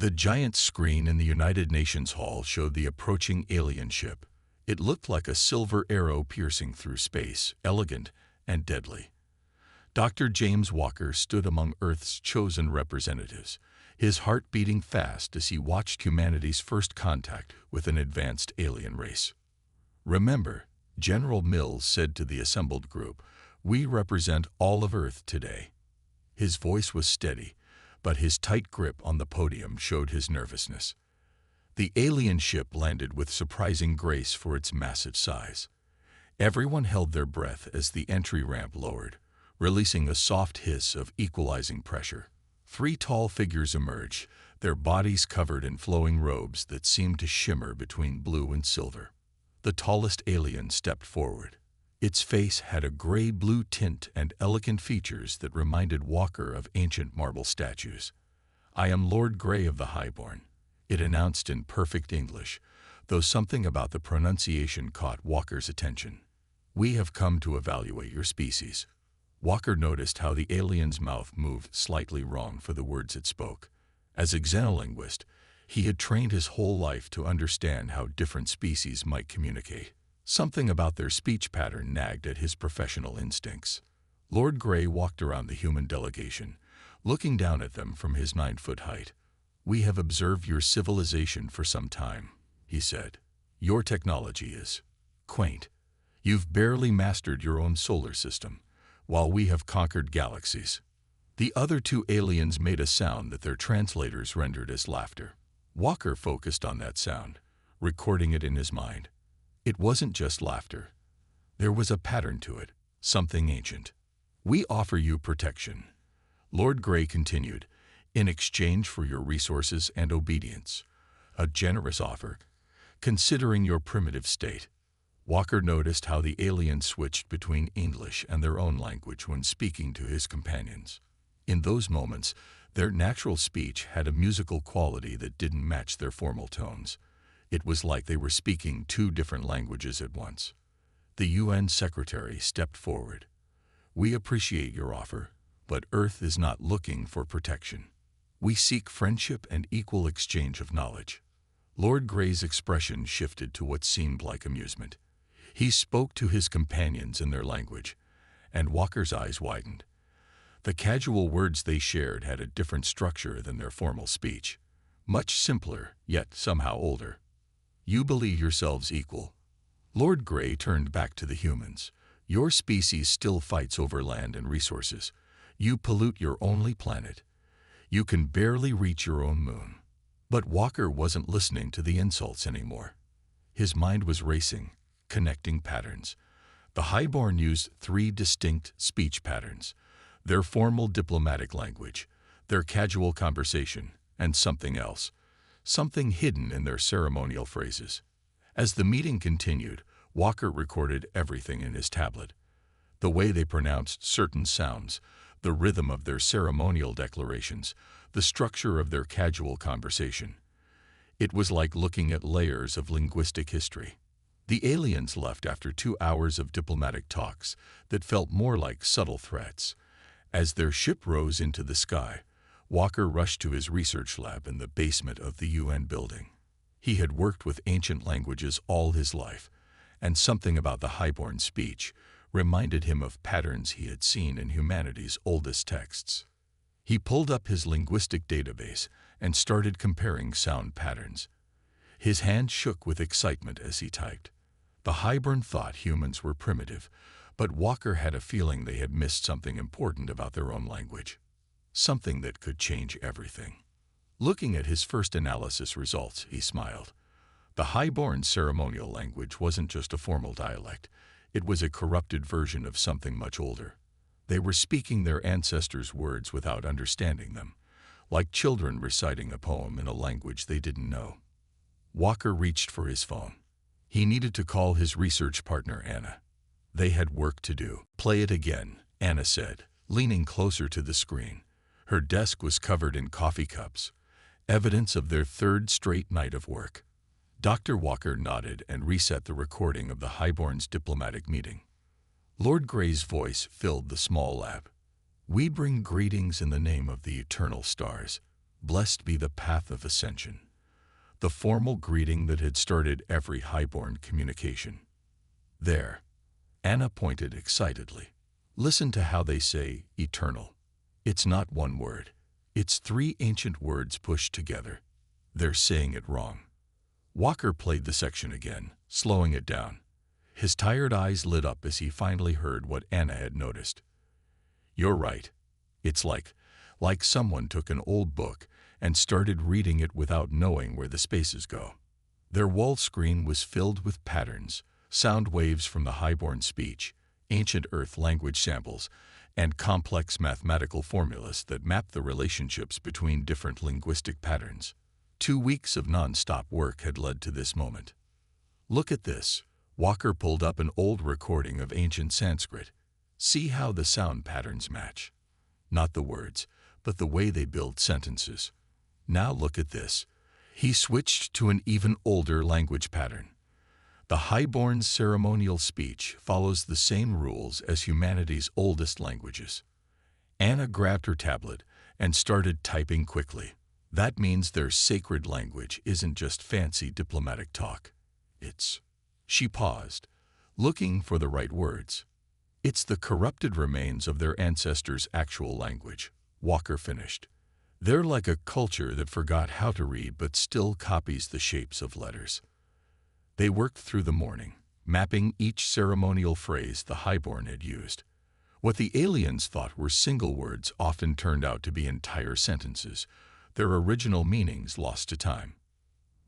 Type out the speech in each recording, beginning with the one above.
The giant screen in the United Nations Hall showed the approaching alien ship. It looked like a silver arrow piercing through space, elegant and deadly. Dr. James Walker stood among Earth's chosen representatives, his heart beating fast as he watched humanity's first contact with an advanced alien race. "Remember," General Mills said to the assembled group, "we represent all of Earth today." His voice was steady, but his tight grip on the podium showed his nervousness. The alien ship landed with surprising grace for its massive size. Everyone held their breath as the entry ramp lowered, releasing a soft hiss of equalizing pressure. 3 tall figures emerged, their bodies covered in flowing robes that seemed to shimmer between blue and silver. The tallest alien stepped forward. Its face had a gray-blue tint and elegant features that reminded Walker of ancient marble statues. "I am Lord Grey of the Highborn," it announced in perfect English, though something about the pronunciation caught Walker's attention. "We have come to evaluate your species." Walker noticed how the alien's mouth moved slightly wrong for the words it spoke. As a xenolinguist, he had trained his whole life to understand how different species might communicate. Something about their speech pattern nagged at his professional instincts. Lord Grey walked around the human delegation, looking down at them from his 9-foot height. "We have observed your civilization for some time," he said. "Your technology is quaint. You've barely mastered your own solar system, while we have conquered galaxies." The other 2 aliens made a sound that their translators rendered as laughter. Walker focused on that sound, recording it in his mind. It wasn't just laughter. There was a pattern to it, something ancient. "We offer you protection," Lord Grey continued, "in exchange for your resources and obedience. A generous offer, considering your primitive state." Walker noticed how the aliens switched between English and their own language when speaking to his companions. In those moments, their natural speech had a musical quality that didn't match their formal tones. It was like they were speaking 2 different languages at once. The UN Secretary stepped forward. "We appreciate your offer, but Earth is not looking for protection. We seek friendship and equal exchange of knowledge." Lord Grey's expression shifted to what seemed like amusement. He spoke to his companions in their language, and Walker's eyes widened. The casual words they shared had a different structure than their formal speech. Much simpler, yet somehow older. "You believe yourselves equal." Lord Grey turned back to the humans. "Your species still fights over land and resources. You pollute your only planet. You can barely reach your own moon." But Walker wasn't listening to the insults anymore. His mind was racing, connecting patterns. The Highborn used 3 distinct speech patterns: their formal diplomatic language, their casual conversation, and something else, something hidden in their ceremonial phrases. As the meeting continued, Walker recorded everything in his tablet. The way they pronounced certain sounds, the rhythm of their ceremonial declarations, the structure of their casual conversation. It was like looking at layers of linguistic history. The aliens left after 2 hours of diplomatic talks that felt more like subtle threats. As their ship rose into the sky, Walker rushed to his research lab in the basement of the UN building. He had worked with ancient languages all his life, and something about the Highborn speech reminded him of patterns he had seen in humanity's oldest texts. He pulled up his linguistic database and started comparing sound patterns. His hand shook with excitement as he typed. The Highborn thought humans were primitive, but Walker had a feeling they had missed something important about their own language. Something that could change everything. Looking at his first analysis results, he smiled. The Highborn ceremonial language wasn't just a formal dialect. It was a corrupted version of something much older. They were speaking their ancestors' words without understanding them, like children reciting a poem in a language they didn't know. Walker reached for his phone. He needed to call his research partner, Anna. They had work to do. "Play it again," Anna said, leaning closer to the screen. Her desk was covered in coffee cups, evidence of their 3rd straight night of work. Dr. Walker nodded and reset the recording of the Highborn's diplomatic meeting. Lord Grey's voice filled the small lab. "We bring greetings in the name of the eternal stars. Blessed be the path of ascension, the formal greeting that had started every highborn communication. There, Anna pointed excitedly. Listen to how they say eternal. It's not one word. It's three ancient words pushed together. They're saying it wrong. Walker played the section again, slowing it down. His tired eyes lit up as he finally heard what Anna had noticed. You're right. It's like someone took an old book and started reading it without knowing where the spaces go. Their wall screen was filled with patterns, sound waves from the highborn speech, ancient Earth language samples, and complex mathematical formulas that map the relationships between different linguistic patterns. 2 weeks of non-stop work had led to this moment. Look at this. Walker pulled up an old recording of ancient Sanskrit. See how the sound patterns match. Not the words, but the way they build sentences. Now look at this. He switched to an even older language pattern. The highborn ceremonial speech follows the same rules as humanity's oldest languages. Anna grabbed her tablet and started typing quickly. That means their sacred language isn't just fancy diplomatic talk. She paused, looking for the right words. It's the corrupted remains of their ancestors' actual language, Walker finished. They're like a culture that forgot how to read but still copies the shapes of letters. They worked through the morning, mapping each ceremonial phrase the highborn had used. What the aliens thought were single words often turned out to be entire sentences, their original meanings lost to time.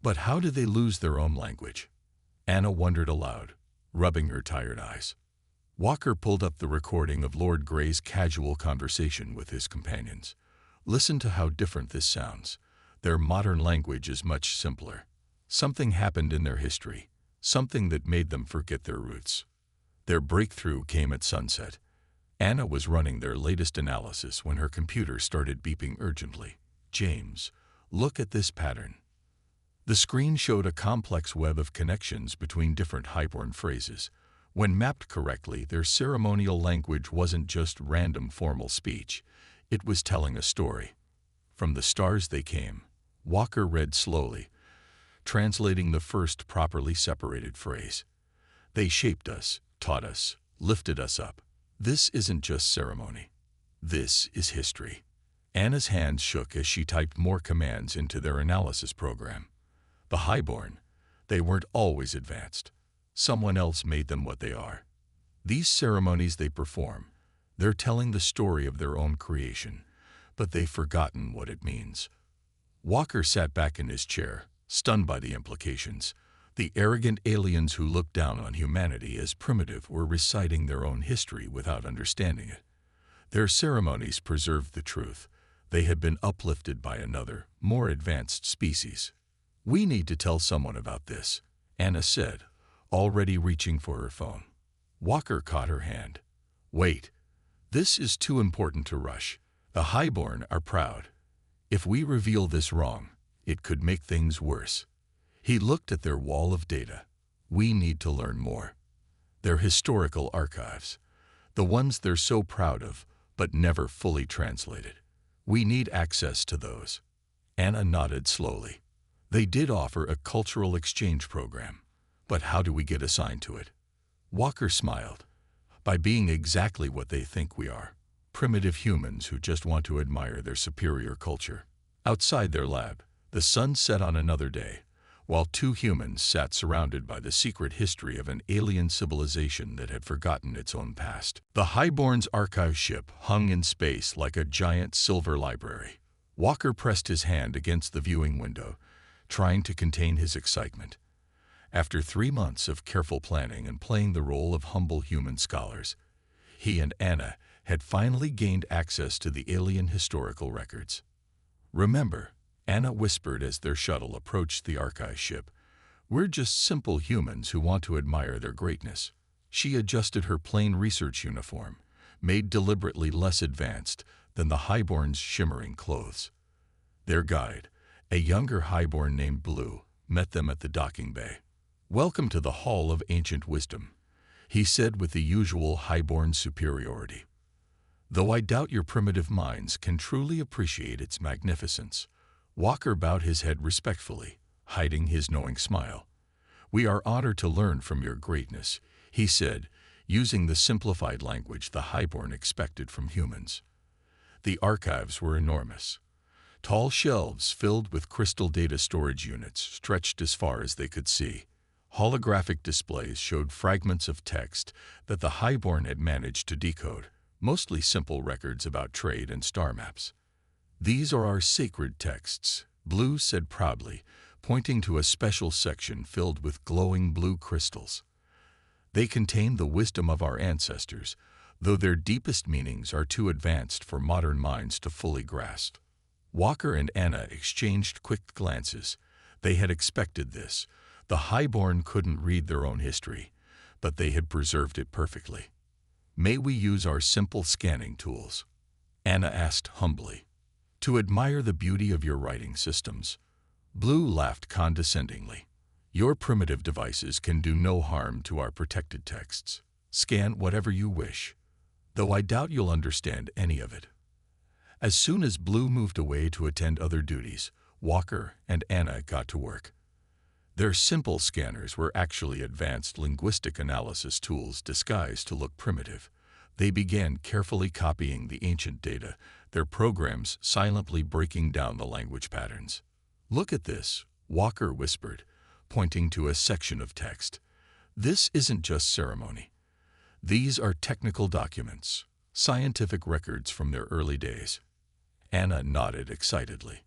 But how did they lose their own language? Anna wondered aloud, rubbing her tired eyes. Walker pulled up the recording of Lord Grey's casual conversation with his companions. Listen to how different this sounds. Their modern language is much simpler. Something happened in their history, something that made them forget their roots. Their breakthrough came at sunset. Anna was running their latest analysis when her computer started beeping urgently. James, look at this pattern. The screen showed a complex web of connections between different highborn phrases. When mapped correctly, their ceremonial language wasn't just random formal speech. It was telling a story. From the stars they came, Walker read slowly, translating the first properly separated phrase. They shaped us, taught us, lifted us up. This isn't just ceremony. This is history. Anna's hands shook as she typed more commands into their analysis program. The highborn, they weren't always advanced. Someone else made them what they are. These ceremonies they perform, they're telling the story of their own creation, but they've forgotten what it means. Walker sat back in his chair, stunned by the implications. The arrogant aliens who looked down on humanity as primitive were reciting their own history without understanding it. Their ceremonies preserved the truth. They had been uplifted by another, more advanced species. We need to tell someone about this, Anna said, already reaching for her phone. Walker caught her hand. Wait, this is too important to rush. The highborn are proud. If we reveal this wrong, it could make things worse. He looked at their wall of data. We need to learn more. Their historical archives, the ones they're so proud of, but never fully translated. We need access to those. Anna nodded slowly. They did offer a cultural exchange program, but how do we get assigned to it? Walker smiled. By being exactly what they think we are, primitive humans who just want to admire their superior culture. Outside their lab, the sun set on another day, while two humans sat surrounded by the secret history of an alien civilization that had forgotten its own past. The highborn's archive ship hung in space like a giant silver library. Walker pressed his hand against the viewing window, trying to contain his excitement. After 3 months of careful planning and playing the role of humble human scholars, he and Anna had finally gained access to the alien historical records. Remember, Anna whispered as their shuttle approached the archive ship, we're just simple humans who want to admire their greatness. She adjusted her plain research uniform, made deliberately less advanced than the highborn's shimmering clothes. Their guide, a younger highborn named Blue, met them at the docking bay. Welcome to the Hall of Ancient Wisdom, he said with the usual highborn superiority. Though I doubt your primitive minds can truly appreciate its magnificence, Walker bowed his head respectfully, hiding his knowing smile. "We are honored to learn from your greatness," he said, using the simplified language the Highborn expected from humans. The archives were enormous. Tall shelves filled with crystal data storage units stretched as far as they could see. Holographic displays showed fragments of text that the Highborn had managed to decode, mostly simple records about trade and star maps. "These are our sacred texts," Blue said proudly, pointing to a special section filled with glowing blue crystals. "They contain the wisdom of our ancestors, though their deepest meanings are too advanced for modern minds to fully grasp." Walker and Anna exchanged quick glances. They had expected this. The Highborn couldn't read their own history, but they had preserved it perfectly. "May we use our simple scanning tools?" Anna asked humbly. "To admire the beauty of your writing systems." Blue laughed condescendingly. "Your primitive devices can do no harm to our protected texts. Scan whatever you wish, though I doubt you'll understand any of it." As soon as Blue moved away to attend other duties, Walker and Anna got to work. Their simple scanners were actually advanced linguistic analysis tools disguised to look primitive. They began carefully copying the ancient data, their programs silently breaking down the language patterns. "Look at this," Walker whispered, pointing to a section of text. "This isn't just ceremony. These are technical documents, scientific records from their early days." Anna nodded excitedly.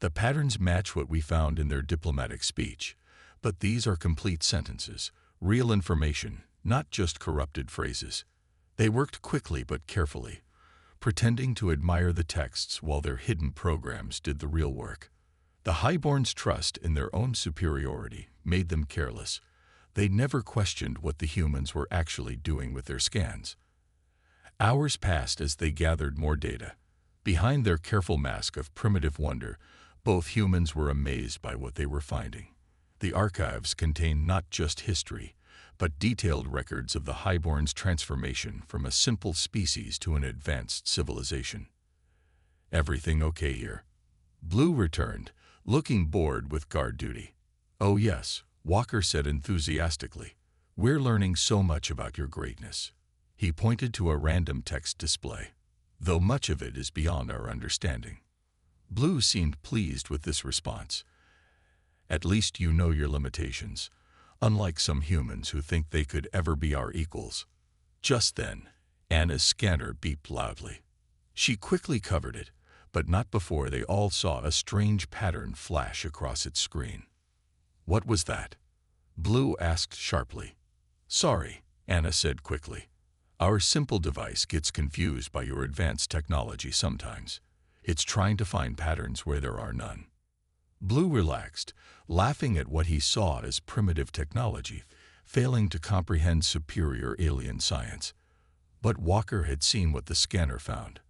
"The patterns match what we found in their diplomatic speech, but these are complete sentences, real information, not just corrupted phrases." They worked quickly but carefully, pretending to admire the texts while their hidden programs did the real work. The Highborn's trust in their own superiority made them careless. They never questioned what the humans were actually doing with their scans. Hours passed as they gathered more data. Behind their careful mask of primitive wonder, both humans were amazed by what they were finding. The archives contained not just history, but detailed records of the Highborn's transformation from a simple species to an advanced civilization. "Everything okay here?" Blue returned, looking bored with guard duty. "Oh yes," Walker said enthusiastically. "We're learning so much about your greatness." He pointed to a random text display, "though much of it is beyond our understanding." Blue seemed pleased with this response. "At least you know your limitations, unlike some humans who think they could ever be our equals." Just then, Anna's scanner beeped loudly. She quickly covered it, but not before they all saw a strange pattern flash across its screen. "What was that?" Blue asked sharply. "Sorry," Anna said quickly. "Our simple device gets confused by your advanced technology sometimes. It's trying to find patterns where there are none." Blue relaxed, laughing at what he saw as primitive technology, failing to comprehend superior alien science. But Walker had seen what the scanner found: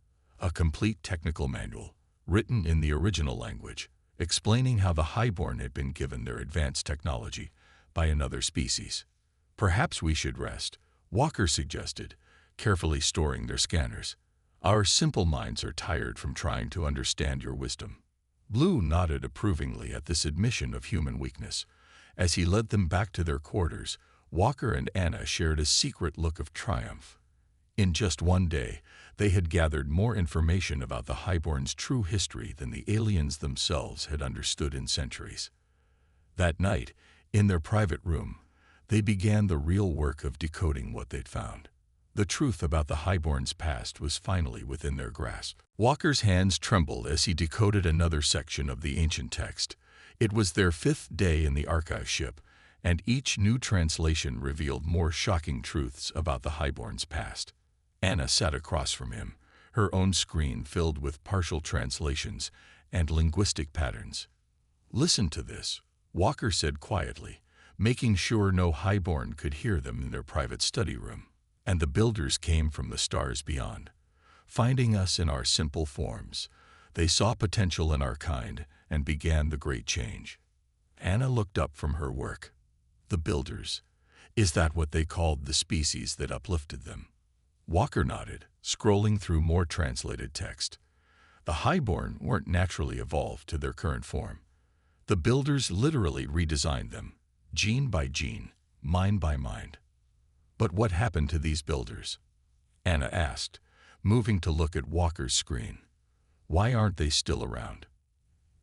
a complete technical manual, written in the original language, explaining how the Highborn had been given their advanced technology by another species. "Perhaps we should rest," Walker suggested, carefully storing their scanners. "Our simple minds are tired from trying to understand your wisdom." Blue nodded approvingly at this admission of human weakness. As he led them back to their quarters, Walker and Anna shared a secret look of triumph. In just one day, they had gathered more information about the Highborn's true history than the aliens themselves had understood in centuries. That night, in their private room, they began the real work of decoding what they'd found. The truth about the Highborn's past was finally within their grasp. Walker's hands trembled as he decoded another section of the ancient text. It was their 5th day in the archive ship, and each new translation revealed more shocking truths about the Highborn's past. Anna sat across from him, her own screen filled with partial translations and linguistic patterns. "Listen to this," Walker said quietly, making sure no Highborn could hear them in their private study room. "And the builders came from the stars beyond. Finding us in our simple forms, they saw potential in our kind and began the great change." Anna looked up from her work. "The builders, is that what they called the species that uplifted them?" Walker nodded, scrolling through more translated text. The highborn weren't naturally evolved to their current form. The builders literally redesigned them, gene by gene, mind by mind. But what happened to these builders? Anna asked, moving to look at Walker's screen. Why aren't they still around?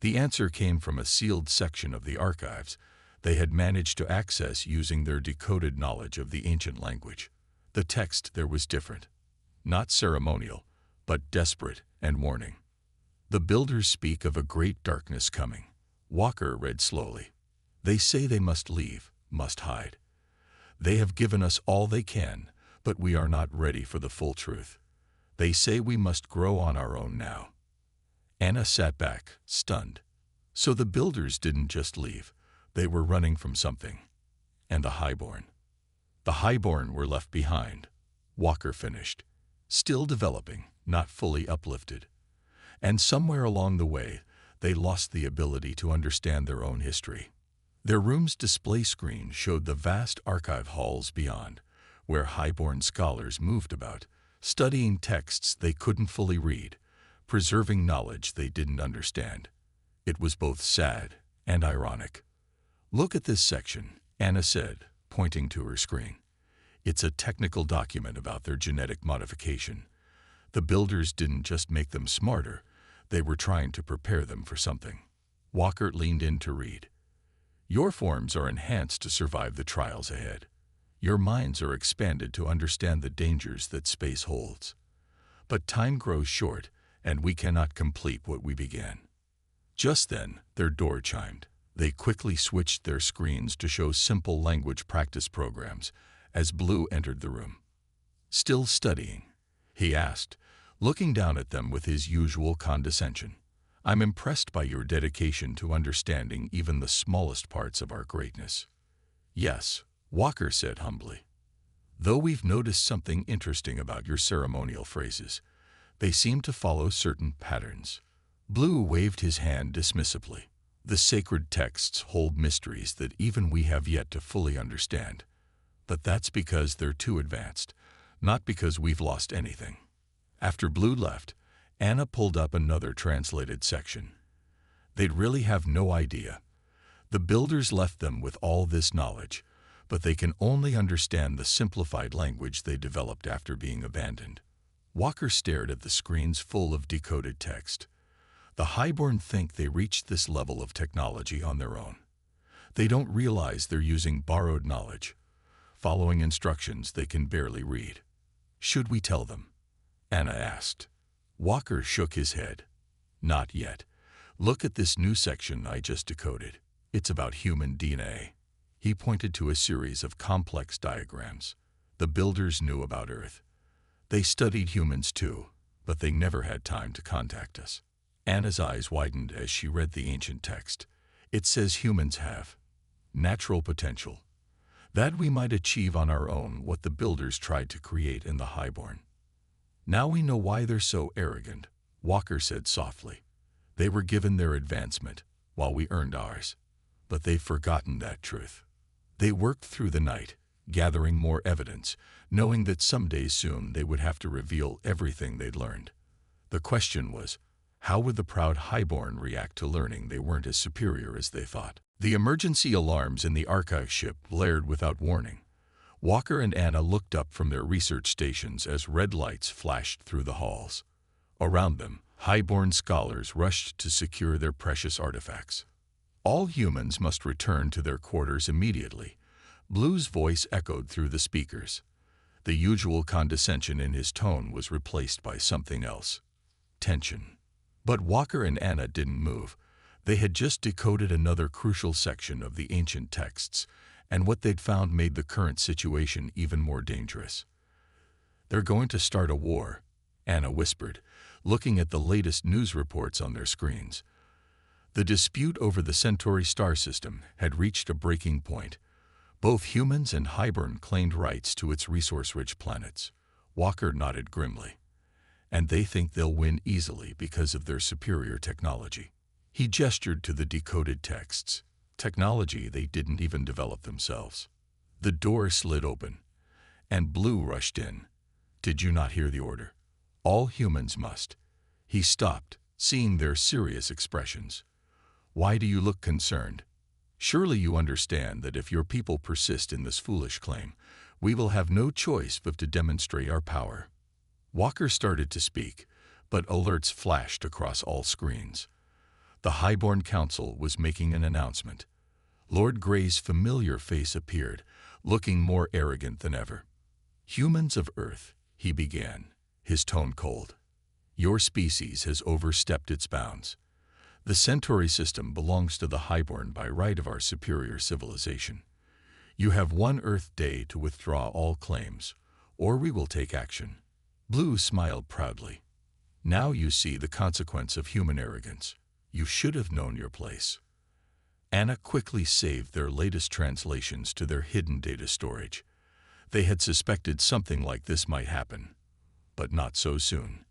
The answer came from a sealed section of the archives they had managed to access using their decoded knowledge of the ancient language. The text there was different. Not ceremonial, but desperate and warning. The builders speak of a great darkness coming. Walker read slowly. They say they must leave, must hide. They have given us all they can, but we are not ready for the full truth. They say we must grow on our own now. Anna sat back, stunned. So the builders didn't just leave. They were running from something. And the highborn. The highborn were left behind. Walker finished. Still developing, not fully uplifted. And somewhere along the way, they lost the ability to understand their own history. Their room's display screen showed the vast archive halls beyond, where highborn scholars moved about, studying texts they couldn't fully read, preserving knowledge they didn't understand. It was both sad and ironic. Look at this section, Anna said, pointing to her screen. It's a technical document about their genetic modification. The builders didn't just make them smarter, they were trying to prepare them for something. Walker leaned in to read. Your forms are enhanced to survive the trials ahead. Your minds are expanded to understand the dangers that space holds. But time grows short, and we cannot complete what we began. Just then, their door chimed. They quickly switched their screens to show simple language practice programs as Blue entered the room. Still studying? He asked, looking down at them with his usual condescension. I'm impressed by your dedication to understanding even the smallest parts of our greatness. Yes, Walker said humbly. Though we've noticed something interesting about your ceremonial phrases. They seem to follow certain patterns. Blue waved his hand dismissively. The sacred texts hold mysteries that even we have yet to fully understand. But that's because they're too advanced, not because we've lost anything. After Blue left, Anna pulled up another translated section. They'd really have no idea. The builders left them with all this knowledge, but they can only understand the simplified language they developed after being abandoned. Walker stared at the screens full of decoded text. The highborn think they reached this level of technology on their own. They don't realize they're using borrowed knowledge, following instructions they can barely read. Should we tell them? Anna asked. Walker shook his head. Not yet. Look at this new section I just decoded. It's about human DNA. He pointed to a series of complex diagrams. The builders knew about Earth. They studied humans too, but they never had time to contact us. Anna's eyes widened as she read the ancient text. It says humans have natural potential, that we might achieve on our own what the builders tried to create in the highborn. Now we know why they're so arrogant, Walker said softly. They were given their advancement, while we earned ours. But they've forgotten that truth. They worked through the night, gathering more evidence, knowing that someday soon they would have to reveal everything they'd learned. The question was, how would the proud highborn react to learning they weren't as superior as they thought? The emergency alarms in the archive ship blared without warning. Walker and Anna looked up from their research stations as red lights flashed through the halls. Around them, highborn scholars rushed to secure their precious artifacts. All humans must return to their quarters immediately. Blue's voice echoed through the speakers. The usual condescension in his tone was replaced by something else. Tension. But Walker and Anna didn't move. They had just decoded another crucial section of the ancient texts, and what they'd found made the current situation even more dangerous. They're going to start a war, Anna whispered, looking at the latest news reports on their screens. The dispute over the Centauri star system had reached a breaking point. Both humans and highborn claimed rights to its resource-rich planets. Walker nodded grimly. And they think they'll win easily because of their superior technology. He gestured to the decoded texts, technology they didn't even develop themselves. The door slid open, and Blue rushed in. Did you not hear the order? All humans must. He stopped, seeing their serious expressions. "Why do you look concerned? Surely you understand that if your people persist in this foolish claim, we will have no choice but to demonstrate our power." Walker started to speak, but alerts flashed across all screens. The Highborn Council was making an announcement. Lord Grey's familiar face appeared, looking more arrogant than ever. "Humans of Earth," he began, his tone cold. "Your species has overstepped its bounds. The Centauri system belongs to the Highborn by right of our superior civilization. You have one Earth day to withdraw all claims, or we will take action." Blue smiled proudly. "Now you see the consequence of human arrogance. You should have known your place." Anna quickly saved their latest translations to their hidden data storage. They had suspected something like this might happen, but not so soon.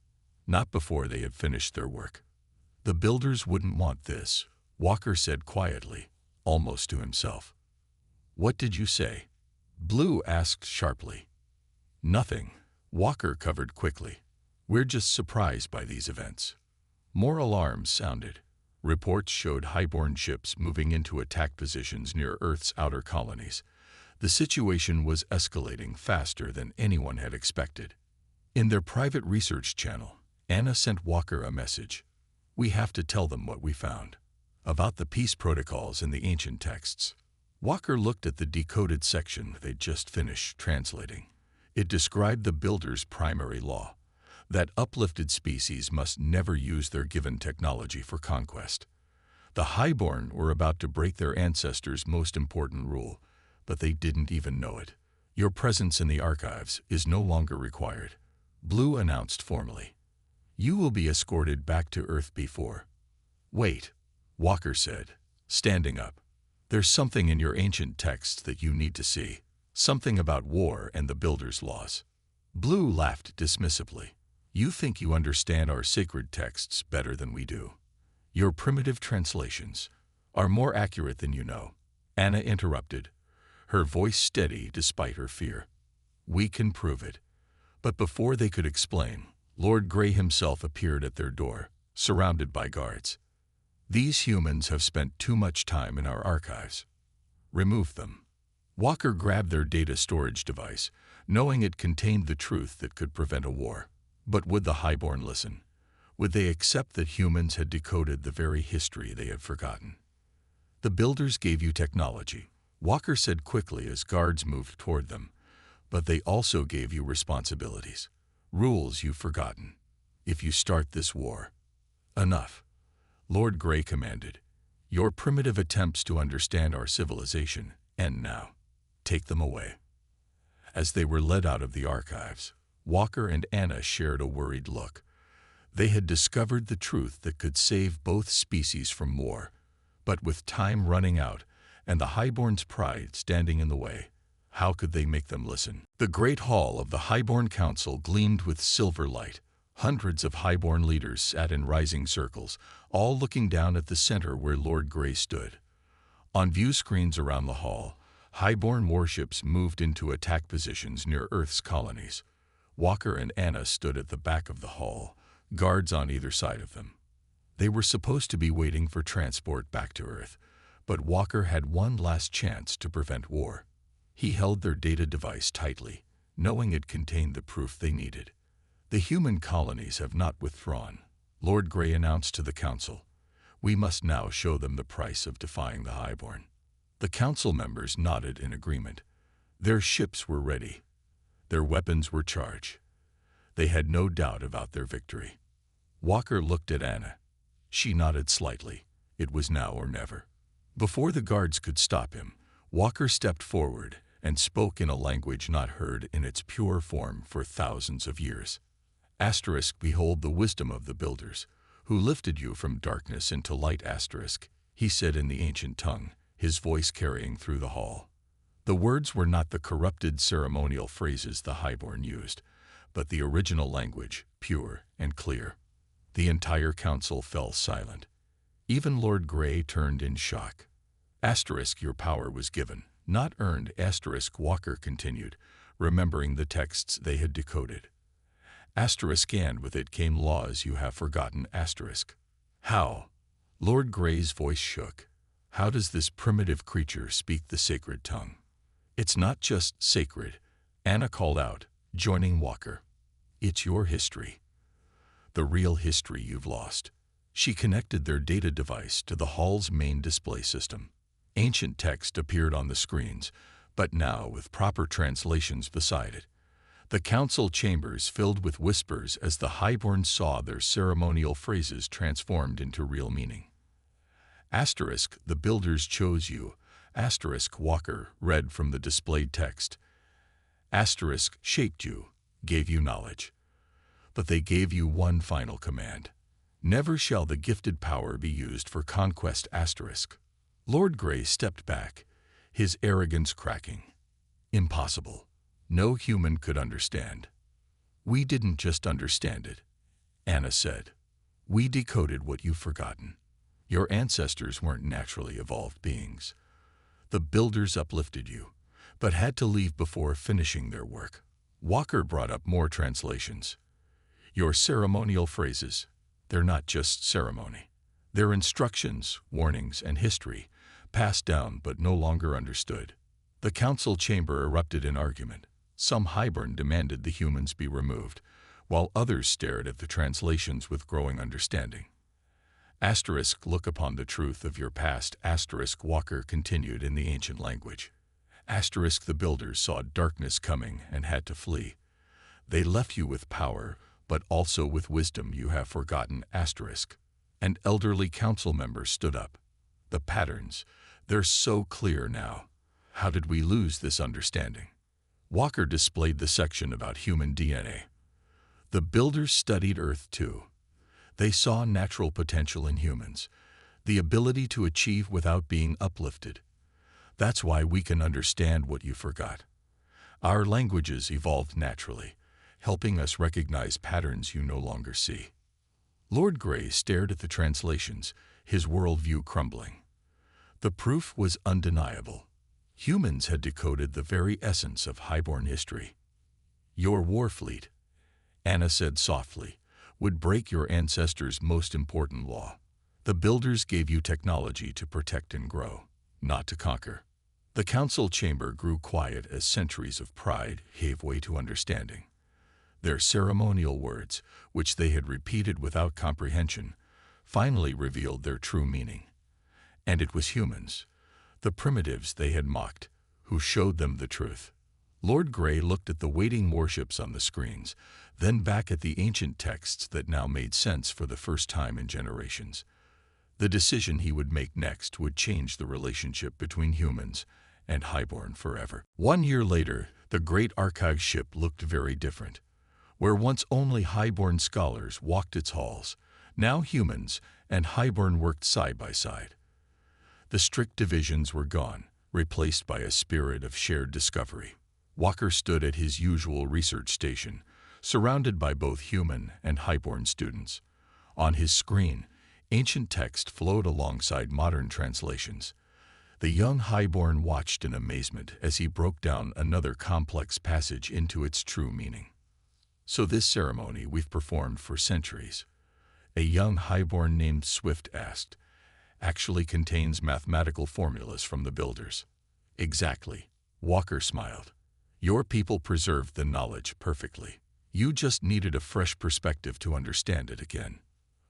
Not before they had finished their work. "The builders wouldn't want this," Walker said quietly, almost to himself. "What did you say?" Blue asked sharply. "Nothing," Walker covered quickly. "We're just surprised by these events." More alarms sounded. Reports showed Highborn ships moving into attack positions near Earth's outer colonies. The situation was escalating faster than anyone had expected. In their private research channel, Anna sent Walker a message. "We have to tell them what we found. About the peace protocols in the ancient texts." Walker looked at the decoded section they'd just finished translating. It described the Builder's primary law, that uplifted species must never use their given technology for conquest. The Highborn were about to break their ancestors' most important rule, but they didn't even know it. "Your presence in the archives is no longer required," Blue announced formally. "You will be escorted back to Earth before." "Wait," Walker said, standing up. "There's something in your ancient texts that you need to see. Something about war and the Builder's laws." Blue laughed dismissively. "You think you understand our sacred texts better than we do. Your primitive translations are more accurate than you know." Anna interrupted, her voice steady despite her fear. "We can prove it." But before they could explain, Lord Grey himself appeared at their door, surrounded by guards. "These humans have spent too much time in our archives. Remove them." Walker grabbed their data storage device, knowing it contained the truth that could prevent a war. But would the Highborn listen? Would they accept that humans had decoded the very history they had forgotten? "The Builders gave you technology," Walker said quickly as guards moved toward them. "But they also gave you responsibilities, rules you've forgotten. If you start this war..." "Enough," Lord Grey commanded. "Your primitive attempts to understand our civilization end now. Take them away." As they were led out of the archives, Walker and Anna shared a worried look. They had discovered the truth that could save both species from war, but with time running out and the Highborn's pride standing in the way, how could they make them listen? The great hall of the Highborn Council gleamed with silver light. Hundreds of Highborn leaders sat in rising circles, all looking down at the center where Lord Grey stood. On view screens around the hall, Highborn warships moved into attack positions near Earth's colonies. Walker and Anna stood at the back of the hall, guards on either side of them. They were supposed to be waiting for transport back to Earth, but Walker had one last chance to prevent war. He held their data device tightly, knowing it contained the proof they needed. "The human colonies have not withdrawn," Lord Grey announced to the Council. "We must now show them the price of defying the Highborn." The Council members nodded in agreement. Their ships were ready. Their weapons were charged. They had no doubt about their victory. Walker looked at Anna. She nodded slightly. It was now or never. Before the guards could stop him, Walker stepped forward and spoke in a language not heard in its pure form for thousands of years. "Behold the wisdom of the Builders, who lifted you from darkness into light." He said in the ancient tongue, his voice carrying through the hall. The words were not the corrupted ceremonial phrases the Highborn used, but the original language, pure and clear. The entire council fell silent. Even Lord Grey turned in shock. "Your power was given, not earned." Walker continued, remembering the texts they had decoded. "And with it came laws you have forgotten." How? Lord Grey's voice shook. How does this primitive creature speak the sacred tongue? It's not just sacred, Anna called out, joining Walker. It's your history. The real history you've lost. She connected their data device to the hall's main display system. Ancient text appeared on the screens, but now with proper translations beside it. The council chambers filled with whispers as the highborn saw their ceremonial phrases transformed into real meaning. Asterisk, the builders chose you. Asterisk, Walker read from the displayed text. Asterisk, shaped you, gave you knowledge. But they gave you one final command. Never shall the gifted power be used for conquest. Asterisk. Lord Grey stepped back, his arrogance cracking. Impossible. No human could understand. We didn't just understand it, Anna said. We decoded what you've forgotten. Your ancestors weren't naturally evolved beings. The builders uplifted you, but had to leave before finishing their work. Walker brought up more translations. Your ceremonial phrases, they're not just ceremony. They're instructions, warnings, and history, passed down but no longer understood. The council chamber erupted in argument. Some highborn demanded the humans be removed, while others stared at the translations with growing understanding. Asterisk, look upon the truth of your past. Asterisk, Walker continued in the ancient language. Asterisk, the builders saw darkness coming and had to flee. They left you with power, but also with wisdom you have forgotten. Asterisk. An elderly council member stood up. The patterns, they're so clear now. How did we lose this understanding? Walker displayed the section about human DNA. The builders studied Earth too. They saw natural potential in humans, the ability to achieve without being uplifted. That's why we can understand what you forgot. Our languages evolved naturally, helping us recognize patterns you no longer see. Lord Grey stared at the translations, his worldview crumbling. The proof was undeniable. Humans had decoded the very essence of highborn history. Your war fleet, Anna said softly, would break your ancestors' most important law. The builders gave you technology to protect and grow, not to conquer. The council chamber grew quiet as centuries of pride gave way to understanding. Their ceremonial words, which they had repeated without comprehension, finally revealed their true meaning. And it was humans, the primitives they had mocked, who showed them the truth. Lord Grey looked at the waiting warships on the screens, then back at the ancient texts that now made sense for the first time in generations. The decision he would make next would change the relationship between humans and highborn forever. 1 year later, the great archive ship looked very different. Where once only highborn scholars walked its halls, now humans and highborn worked side by side. The strict divisions were gone, replaced by a spirit of shared discovery. Walker stood at his usual research station, surrounded by both human and highborn students. On his screen, ancient text flowed alongside modern translations. The young highborn watched in amazement as he broke down another complex passage into its true meaning. So this ceremony we've performed for centuries, a young highborn named Swift asked, actually contains mathematical formulas from the builders. Exactly, Walker smiled. Your people preserved the knowledge perfectly. You just needed a fresh perspective to understand it again.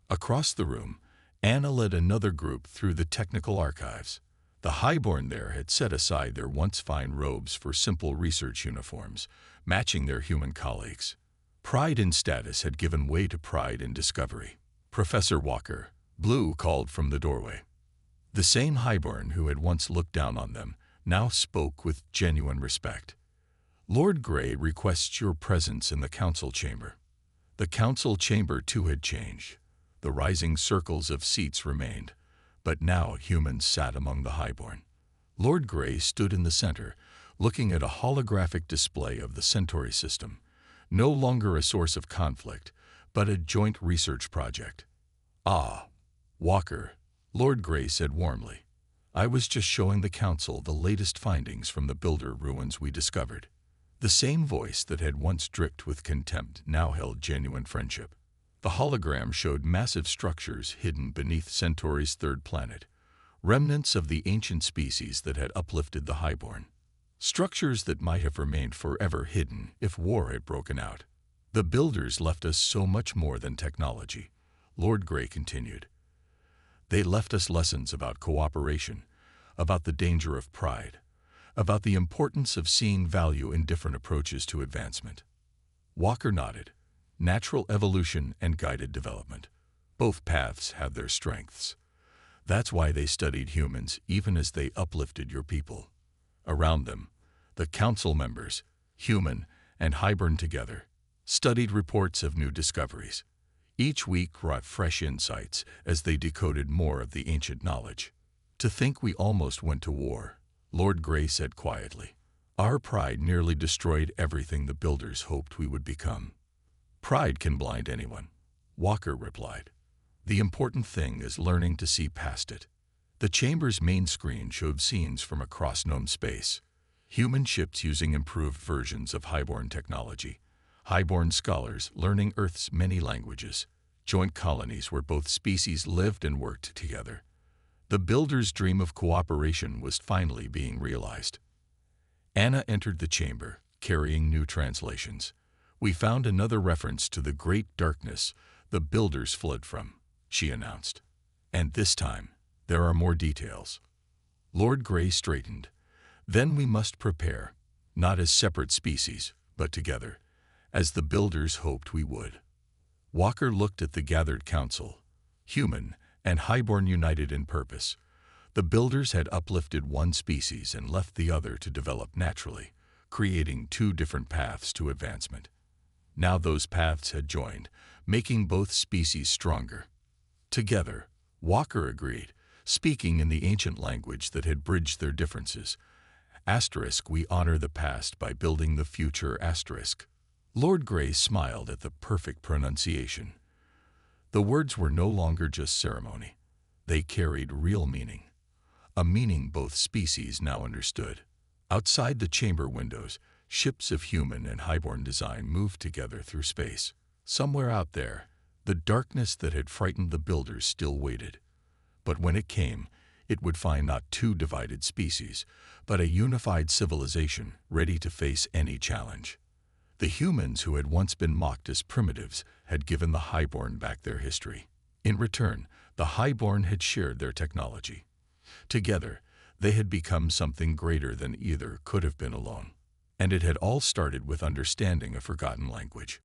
Across the room, Anna led another group through the technical archives. The highborn there had set aside their once fine robes for simple research uniforms, matching their human colleagues. Pride in status had given way to pride in discovery. Professor Walker, Blue called from the doorway. The same highborn who had once looked down on them now spoke with genuine respect. Lord Grey requests your presence in the council chamber. The council chamber too had changed. The rising circles of seats remained, but now humans sat among the highborn. Lord Grey stood in the center, looking at a holographic display of the Centauri system, no longer a source of conflict, but a joint research project. Ah, Walker, Lord Grey said warmly. I was just showing the council the latest findings from the builder ruins we discovered. The same voice that had once dripped with contempt now held genuine friendship. The hologram showed massive structures hidden beneath Centauri's third planet, remnants of the ancient species that had uplifted the highborn. Structures that might have remained forever hidden if war had broken out. The builders left us so much more than technology, Lord Grey continued. They left us lessons about cooperation, about the danger of pride, about the importance of seeing value in different approaches to advancement. Walker nodded. Natural evolution and guided development. Both paths have their strengths. That's why they studied humans even as they uplifted your people. Around them, the council members, human and highborn together, studied reports of new discoveries. Each week brought fresh insights as they decoded more of the ancient knowledge. To think we almost went to war, Lord Grey said quietly. Our pride nearly destroyed everything the builders hoped we would become. Pride can blind anyone, Walker replied. The important thing is learning to see past it. The chamber's main screen showed scenes from across known space. Human ships using improved versions of highborn technology. Highborn scholars learning Earth's many languages. Joint colonies where both species lived and worked together. The builders' dream of cooperation was finally being realized. Anna entered the chamber, carrying new translations. We found another reference to the great darkness the builders fled from, she announced. And this time, there are more details. Lord Grey straightened. Then we must prepare, not as separate species, but together, as the builders hoped we would. Walker looked at the gathered council, human and highborn united in purpose. The builders had uplifted one species and left the other to develop naturally, creating two different paths to advancement. Now those paths had joined, making both species stronger. Together, Walker agreed, speaking in the ancient language that had bridged their differences. Asterisk, we honor the past by building the future, asterisk. Lord Grey smiled at the perfect pronunciation. The words were no longer just ceremony. They carried real meaning. A meaning both species now understood. Outside the chamber windows, ships of human and highborn design moved together through space. Somewhere out there, the darkness that had frightened the builders still waited. But when it came, it would find not two divided species, but a unified civilization ready to face any challenge. The humans who had once been mocked as primitives had given the highborn back their history. In return, the highborn had shared their technology. Together, they had become something greater than either could have been alone. And it had all started with understanding a forgotten language.